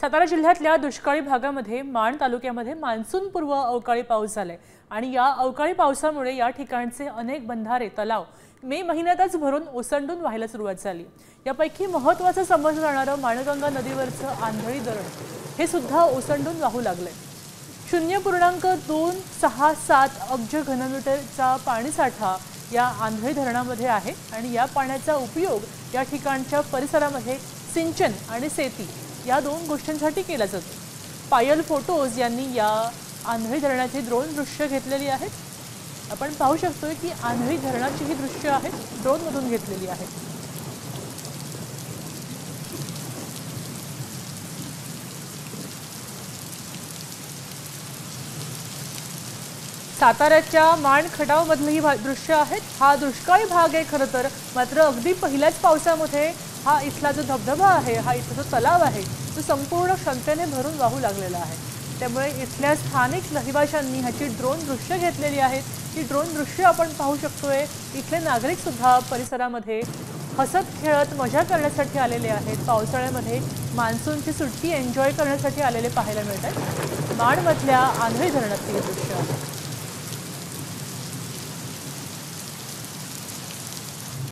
सातारा जिल्ह्यातल्या दुष्काळी भागामध्ये माण तालुक्यामध्ये मान्सूनपूर्व अवकाळी पाऊस झालाय आणि या अवकाळी पावसामुळे या ठिकाणचे अनेक बंधारे तलाव मे महिन्यातच भरून ओसंडून वाहायला सुरुवात झाली। यापैकी महत्त्वाचं समजलं जाणारं माणगंगा नदीवरचं आंधळी धरण हे सुद्धा ओसंडून वाहू लागलंय। 0.267 अब्ज घनमीटरचा पाणीसाठा या आंधळी धरणामध्ये आहे आणि या पाण्याचा उपयोग या ठिकाणच्या परिसरामध्ये सिंचन आणि शेती या दोन गोष्टींसाठी केला जातो। पायल फोटोज यांनी या आंधळी धरणाची ड्रोन दृश्य घेतलेली आहेत। आपण पाहू शकतो की आंधळी धरणाची ही दृश्य आहेत ड्रोन मधून घेतलेली आहेत। साताऱ्याच्या माण खटाव मधली ही दृश्य आहेत। हा दुष्काळी भाग आहे खरं तर, मात्र अगदी पहिल्याच पावसामध्ये हा इथला जो धबधबा आहे, हा इथला जो तलाव आहे तो संपूर्ण क्षमतेने भरून वाहू लागलेला आहे। त्यामुळे इथल्या स्थानिक रहिवाशांनी ह्याची ड्रोन दृश्य घेतलेली आहेत। ही ड्रोन दृश्य आपण पाहू शकतोय। इथले नागरिक सुद्धा परिसरामध्ये हसत खेळत मजा करण्यासाठी आलेले आहेत। पावसाळ्यामध्ये मान्सूनची सुट्टी एन्जॉय करण्यासाठी आलेले पाहायला मिळतात। माणमधल्या आंधळी धरणातली हे दृश्य आहे।